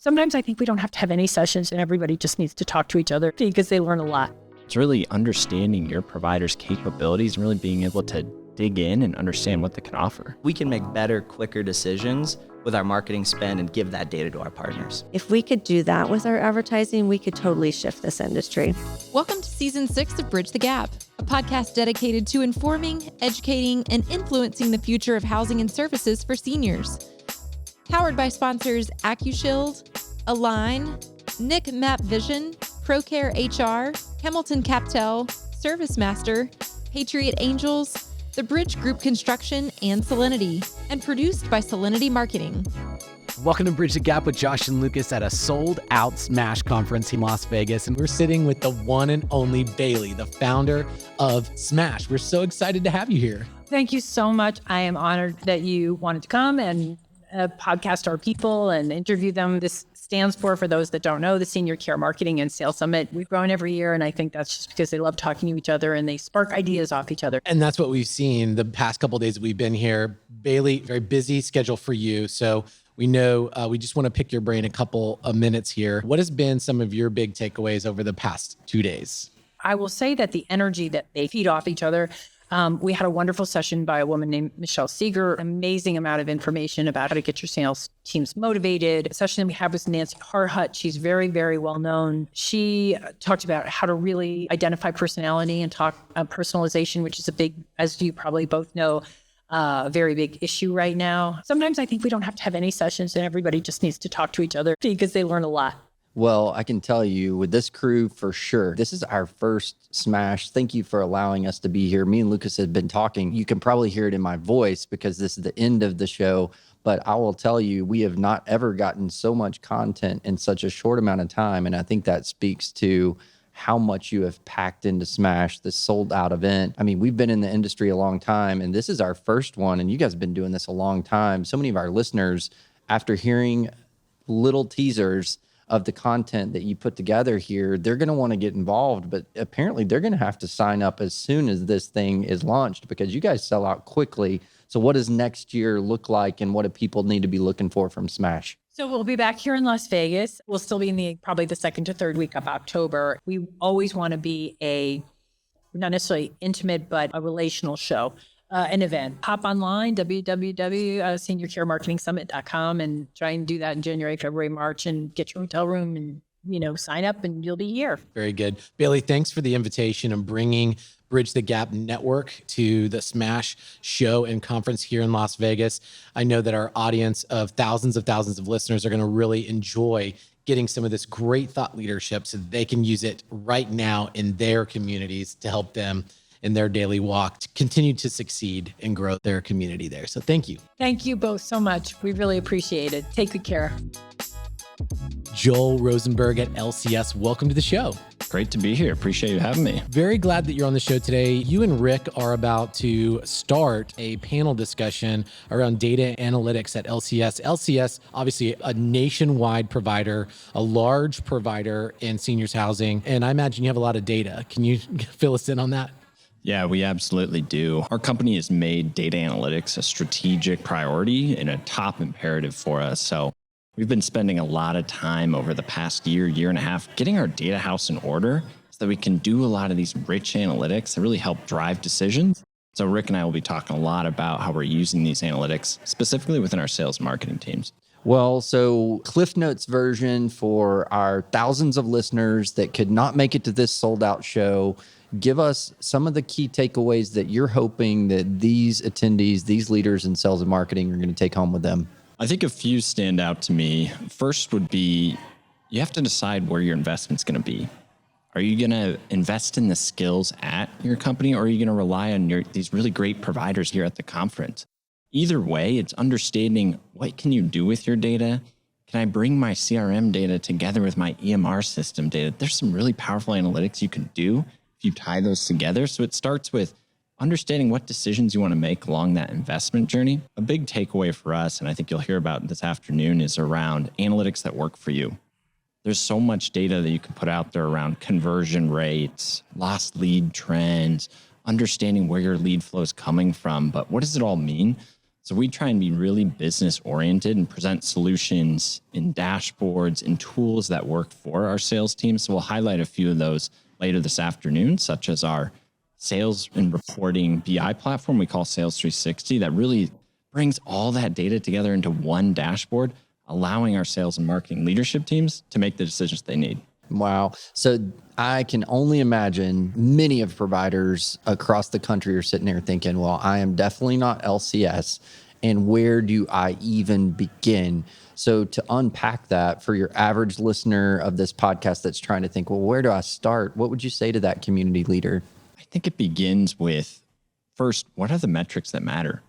Sometimes I think we don't have to have any sessions and everybody just needs to talk to each other because they learn a lot. It's really understanding your provider's capabilities and really being able to dig in and understand what they can offer. We can make better, quicker decisions with our marketing spend and give that data to our partners. If we could do that with our advertising, we could totally shift this industry. Welcome to Season 6 of Bridge the Gap, a podcast dedicated to informing, educating, and influencing the future of housing and services for seniors. Powered by sponsors AccuShield, Align, Nick Map Vision, ProCare HR, Hamilton Captel, ServiceMaster, Patriot Angels, The Bridge Group Construction, and Solinity, and produced by Solinity Marketing. Welcome to Bridge the Gap with Josh and Lucas at a sold-out SMASH conference in Las Vegas, and we're sitting with the one and only Bailey, the founder of SMASH. We're so excited to have you here. Thank you so much. I am honored that you wanted to come and podcast our people and interview them. This stands for those that don't know, the Senior Care Marketing and Sales Summit. We've grown every year, and I think that's just because they love talking to each other and they spark ideas off each other. And that's what we've seen the past couple of days that we've been here. Bailey, very busy schedule for you. So we know we just want to pick your brain a couple of minutes here. What has been some of your big takeaways over the past 2 days? I will say that the energy that they feed off each other. We had a wonderful session by a woman named Michelle Seeger, amazing amount of information about how to get your sales teams motivated. A session we had with Nancy Harhut. She's very, very well known. She talked about how to really identify personality and talk personalization, which is a big, as you probably both know, a very big issue right now. Sometimes I think we don't have to have any sessions and everybody just needs to talk to each other because they learn a lot. Well, I can tell you with this crew for sure, this is our first SMASH. Thank you for allowing us to be here. Me and Lucas have been talking. You can probably hear it in my voice because this is the end of the show. But I will tell you, we have not ever gotten so much content in such a short amount of time. And I think that speaks to how much you have packed into SMASH, this sold out event. I mean, we've been in the industry a long time, and this is our first one. And you guys have been doing this a long time. So many of our listeners, after hearing little teasers of the content that you put together here, they're going to want to get involved, but apparently they're going to have to sign up as soon as this thing is launched because you guys sell out quickly. So what does next year look like and what do people need to be looking for from SMASH? So we'll be back here in Las Vegas. We'll still be in probably the second to third week of October. We always want to be not necessarily intimate, but a relational show. An event. Hop online, www.seniorcaremarketingsummit.com, and try and do that in January, February, March, and get your hotel room and, sign up and you'll be here. Very good. Bailey, thanks for the invitation and bringing Bridge the Gap Network to the SMASH show and conference here in Las Vegas. I know that our audience of thousands of listeners are going to really enjoy getting some of this great thought leadership so that they can use it right now in their communities to help them in their daily walk to continue to succeed and grow their community there. So thank you. Thank you both so much. We really appreciate it. Take good care. Joel Rosenberg at LCS, welcome to the show. Great to be here. Appreciate you having me. Very glad that you're on the show today. You and Rick are about to start a panel discussion around data analytics at LCS. LCS, obviously a nationwide provider, a large provider in seniors housing, and I imagine you have a lot of data. Can you fill us in on that? Yeah, we absolutely do. Our company has made data analytics a strategic priority and a top imperative for us. So we've been spending a lot of time over the past year and a half, getting our data house in order so that we can do a lot of these rich analytics that really help drive decisions. So Rick and I will be talking a lot about how we're using these analytics, specifically within our sales and marketing teams. Well, so Cliff Notes version for our thousands of listeners that could not make it to this sold out show. Give us some of the key takeaways that you're hoping that these attendees, these leaders in sales and marketing are going to take home with them. I think a few stand out to me. First would be you have to decide where your investment's going to be. Are you going to invest in the skills at your company, or are you going to rely on these really great providers here at the conference? Either way, it's understanding what can you do with your data. Can I bring my CRM data together with my EMR system data? There's some really powerful analytics you can do if you tie those together. So it starts with understanding what decisions you want to make along that investment journey. A big takeaway for us, and I think you'll hear about this afternoon, is around analytics that work for you. There's so much data that you can put out there around conversion rates, lost lead trends, understanding where your lead flow is coming from. But what does it all mean? So we try and be really business oriented and present solutions in dashboards and tools that work for our sales team. So we'll highlight a few of those later this afternoon, such as our sales and reporting BI platform we call Sales 360 that really brings all that data together into one dashboard, allowing our sales and marketing leadership teams to make the decisions they need. Wow. So I can only imagine many of providers across the country are sitting there thinking, well, I am definitely not LCS. And where do I even begin? So to unpack that for your average listener of this podcast that's trying to think, well, where do I start? What would you say to that community leader? I think it begins with, first, what are the metrics that matter?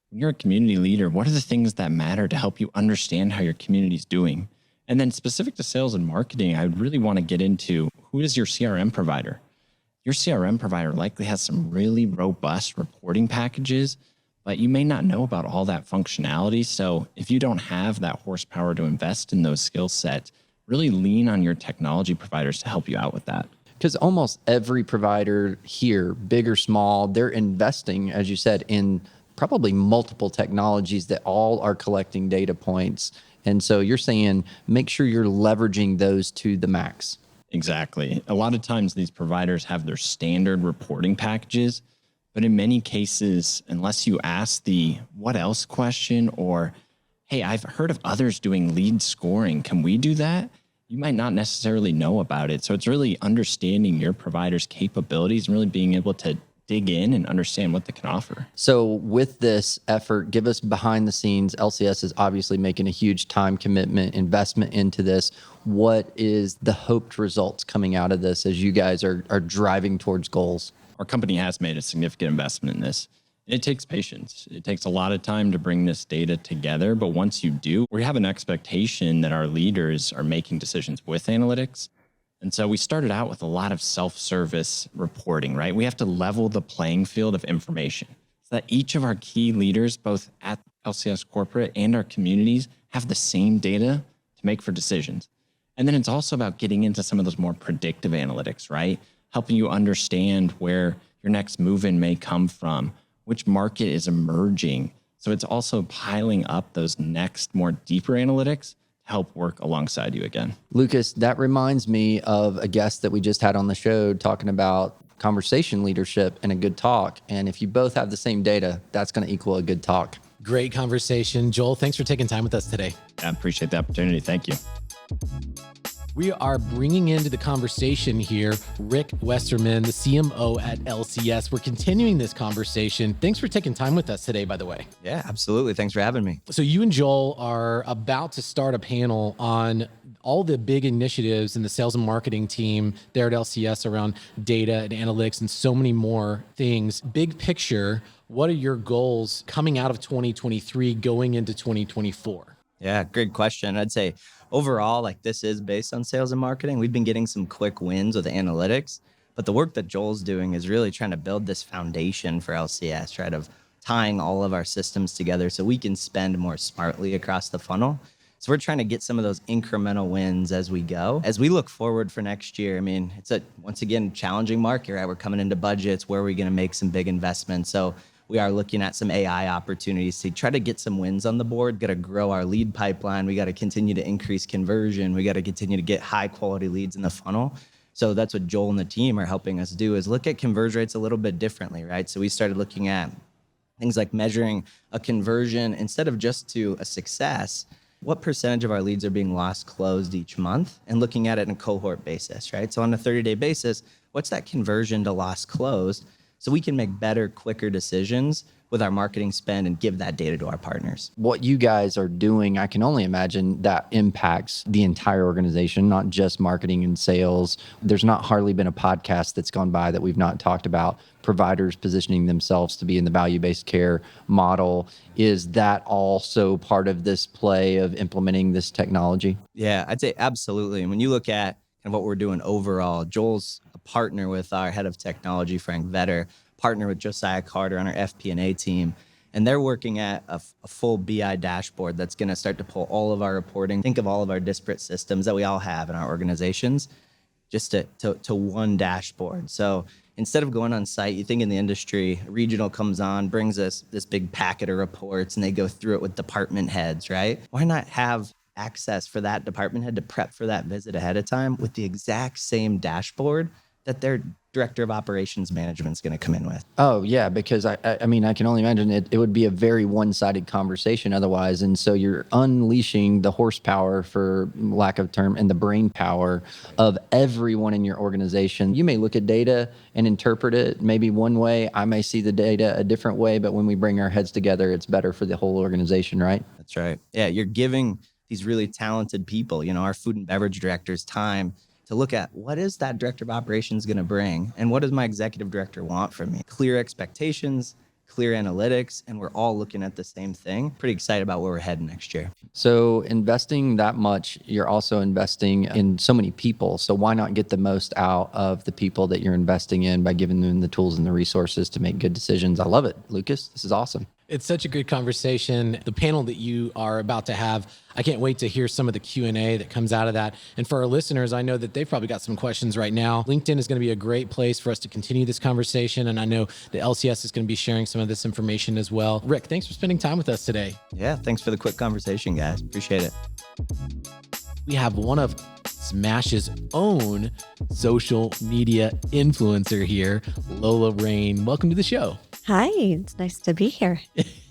When you're a community leader, what are the things that matter to help you understand how your community is doing? And then specific to sales and marketing, I would really want to get into who is your CRM provider. Your CRM provider likely has some really robust reporting packages, but you may not know about all that functionality. So if you don't have that horsepower to invest in those skill sets, really lean on your technology providers to help you out with that. Because almost every provider here, big or small, they're investing, as you said, in probably multiple technologies that all are collecting data points. And so you're saying make sure you're leveraging those to the max. Exactly. A lot of times these providers have their standard reporting packages, but in many cases, unless you ask the what else question or, hey, I've heard of others doing lead scoring, can we do that? You might not necessarily know about it. So it's really understanding your provider's capabilities and really being able to dig in and understand what they can offer. So with this effort, give us behind the scenes. LCS is obviously making a huge time commitment, investment into this. What is the hoped results coming out of this as you guys are driving towards goals? Our company has made a significant investment in this. It takes patience. It takes a lot of time to bring this data together. But once you do, we have an expectation that our leaders are making decisions with analytics. And so we started out with a lot of self-service reporting, right? We have to level the playing field of information so that each of our key leaders, both at LCS Corporate and our communities, have the same data to make for decisions. And then it's also about getting into some of those more predictive analytics, right? Helping you understand where your next move-in may come from, which market is emerging. So it's also piling up those next more deeper analytics help work alongside you again. Lucas, that reminds me of a guest that we just had on the show talking about conversation leadership and a good talk. And if you both have the same data, that's going to equal a good talk. Great conversation. Joel, thanks for taking time with us today. I appreciate the opportunity. Thank you. We are bringing into the conversation here Rick Westermann, the CMO at LCS. We're continuing this conversation. Thanks for taking time with us today, by the way. Yeah, absolutely. Thanks for having me. So you and Joel are about to start a panel on all the big initiatives in the sales and marketing team there at LCS around data and analytics and so many more things. Big picture, what are your goals coming out of 2023 going into 2024? Yeah, great question. I'd say overall, like this is based on sales and marketing. We've been getting some quick wins with analytics, but the work that Joel's doing is really trying to build this foundation for LCS, right? Of tying all of our systems together so we can spend more smartly across the funnel. So we're trying to get some of those incremental wins as we go. As we look forward for next year, I mean, it's a, once again, challenging market, right? We're coming into budgets. Where are we going to make some big investments? So we are looking at some AI opportunities to try to get some wins on the board, got to grow our lead pipeline. We got to continue to increase conversion. We got to continue to get high quality leads in the funnel. So that's what Joel and the team are helping us do, is look at conversion rates a little bit differently, right? So we started looking at things like measuring a conversion instead of just to a success. What percentage of our leads are being lost closed each month, and looking at it in a cohort basis, right? So on a 30-day basis, what's that conversion to lost closed? So we can make better, quicker decisions with our marketing spend and give that data to our partners. What you guys are doing, I can only imagine that impacts the entire organization, not just marketing and sales. There's not hardly been a podcast that's gone by that we've not talked about providers positioning themselves to be in the value-based care model. Is that also part of this play of implementing this technology? Yeah, I'd say absolutely. And when you look at kind of what we're doing overall, Joel's a partner with our head of technology, Frank Vetter, partner with Josiah Carter on our FP&A team. And they're working at a full BI dashboard that's going to start to pull all of our reporting. Think of all of our disparate systems that we all have in our organizations just to one dashboard. So instead of going on site, you think in the industry, regional comes on, brings us this big packet of reports, and they go through it with department heads, right? Why not have access for that department head to prep for that visit ahead of time with the exact same dashboard that their director of operations management is going to come in with? Oh yeah, because I mean, I can only imagine it would be a very one-sided conversation otherwise. And so you're unleashing the horsepower, for lack of term, and the brain power of everyone in your organization. You may look at data and interpret it maybe one way. I may see the data a different way, but when we bring our heads together, it's better for the whole organization, right? That's right. Yeah, you're giving these really talented people, our food and beverage directors, time to look at what is that director of operations going to bring and what does my executive director want from me? Clear expectations, clear analytics, and we're all looking at the same thing. Pretty excited about where we're heading next year. So investing that much, you're also investing in so many people. So why not get the most out of the people that you're investing in by giving them the tools and the resources to make good decisions? I love it, Lucas. This is awesome. It's such a good conversation. The panel that you are about to have, I can't wait to hear some of the Q&A that comes out of that. And for our listeners, I know that they've probably got some questions right now. LinkedIn is going to be a great place for us to continue this conversation. And I know the LCS is going to be sharing some of this information as well. Rick, thanks for spending time with us today. Yeah, thanks for the quick conversation, guys. Appreciate it. We have one of SMASH's own social media influencer here, Lola Rain. Welcome to the show. Hi, it's nice to be here.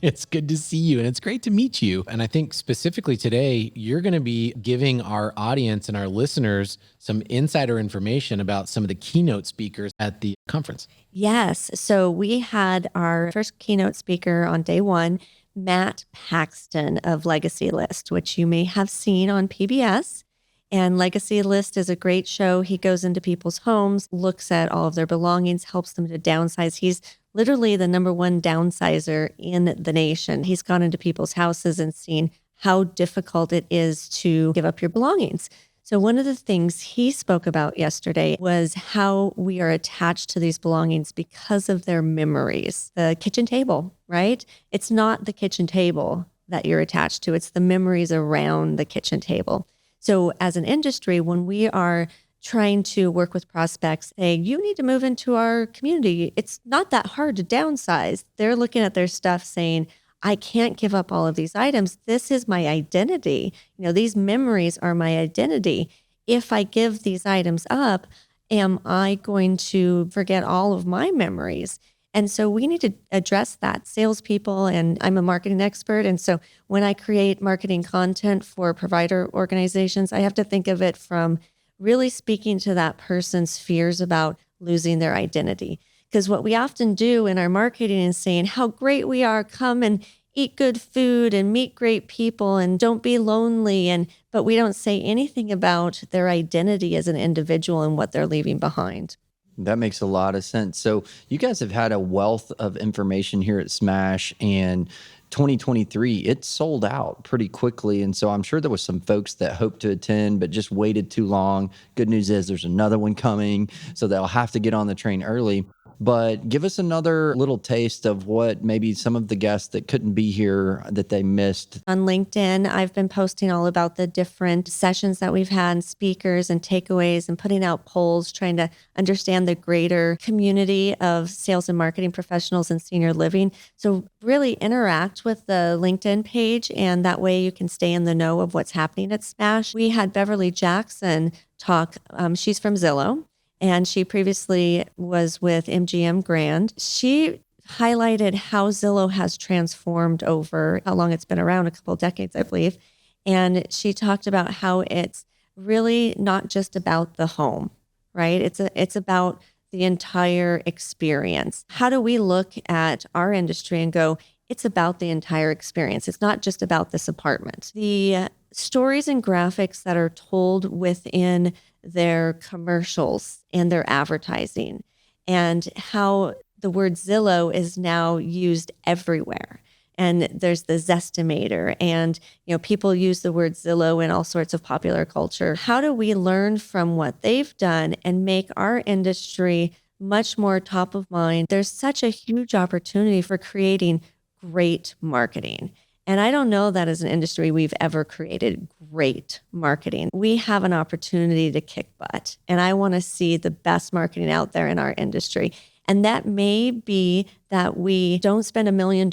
It's good to see you and it's great to meet you. And I think specifically today, you're going to be giving our audience and our listeners some insider information about some of the keynote speakers at the conference. Yes. So we had our first keynote speaker on day one, Matt Paxton of Legacy List, which you may have seen on PBS. And Legacy List is a great show. He goes into people's homes, looks at all of their belongings, helps them to downsize. He's literally the number one downsizer in the nation. He's gone into people's houses and seen how difficult it is to give up your belongings. So one of the things he spoke about yesterday was how we are attached to these belongings because of their memories. The kitchen table, right? It's not the kitchen table that you're attached to. It's the memories around the kitchen table. So as an industry, when we are trying to work with prospects, saying, you need to move into our community, it's not that hard to downsize. They're looking at their stuff saying, I can't give up all of these items. This is my identity. These memories are my identity. If I give these items up, am I going to forget all of my memories? And so we need to address that. Salespeople, and I'm a marketing expert. And so when I create marketing content for provider organizations, I have to think of it from really speaking to that person's fears about losing their identity. Because what we often do in our marketing is saying how great we are, come and eat good food and meet great people and don't be lonely. But we don't say anything about their identity as an individual and what they're leaving behind. That makes a lot of sense. So you guys have had a wealth of information here at SMASH, and 2023, it sold out pretty quickly. And so I'm sure there was some folks that hoped to attend, but just waited too long. Good news is there's another one coming, so they'll have to get on the train early. But give us another little taste of what maybe some of the guests that couldn't be here that they missed. On LinkedIn, I've been posting all about the different sessions that we've had, speakers and takeaways, and putting out polls, trying to understand the greater community of sales and marketing professionals in senior living. So really interact with the LinkedIn page, and that way you can stay in the know of what's happening at SMASH. We had Beverly Jackson talk. She's from Zillow, and she previously was with MGM Grand. She highlighted how Zillow has transformed over how long it's been around, a couple of decades, I believe. And she talked about how it's really not just about the home, right? It's about the entire experience. How do we look at our industry and go, it's about the entire experience. It's not just about this apartment. The stories and graphics that are told within their commercials and their advertising, and how the word Zillow is now used everywhere. And there's the Zestimator, and people use the word Zillow in all sorts of popular culture. How do we learn from what they've done and make our industry much more top of mind? There's such a huge opportunity for creating great marketing. And I don't know that as an industry we've ever created great marketing. We have an opportunity to kick butt. And I want to see the best marketing out there in our industry. And that may be that we don't spend $1 million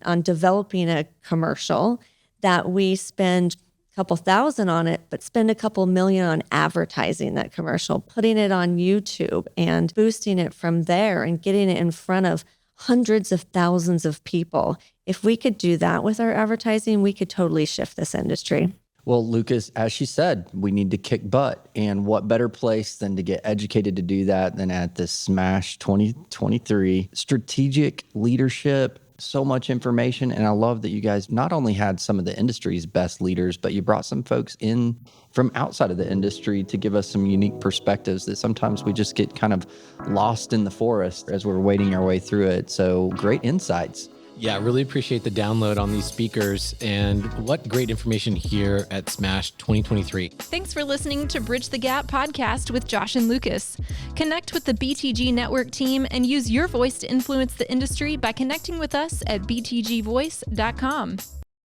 on developing a commercial, that we spend a couple thousand on it, but spend a couple million on advertising that commercial, putting it on YouTube and boosting it from there and getting it in front of hundreds of thousands of people. If we could do that with our advertising, we could totally shift this industry. Well, Lucas, as she said, we need to kick butt. And what better place than to get educated to do that than at this SMASH 2023 strategic leadership, so much information. And I love that you guys not only had some of the industry's best leaders, but you brought some folks in from outside of the industry to give us some unique perspectives that sometimes we just get kind of lost in the forest as we're wading our way through it. So great insights. Yeah, I really appreciate the download on these speakers, and what great information here at SMASH 2023. Thanks for listening to Bridge the Gap podcast with Josh and Lucas. Connect with the BTG Network team and use your voice to influence the industry by connecting with us at btgvoice.com.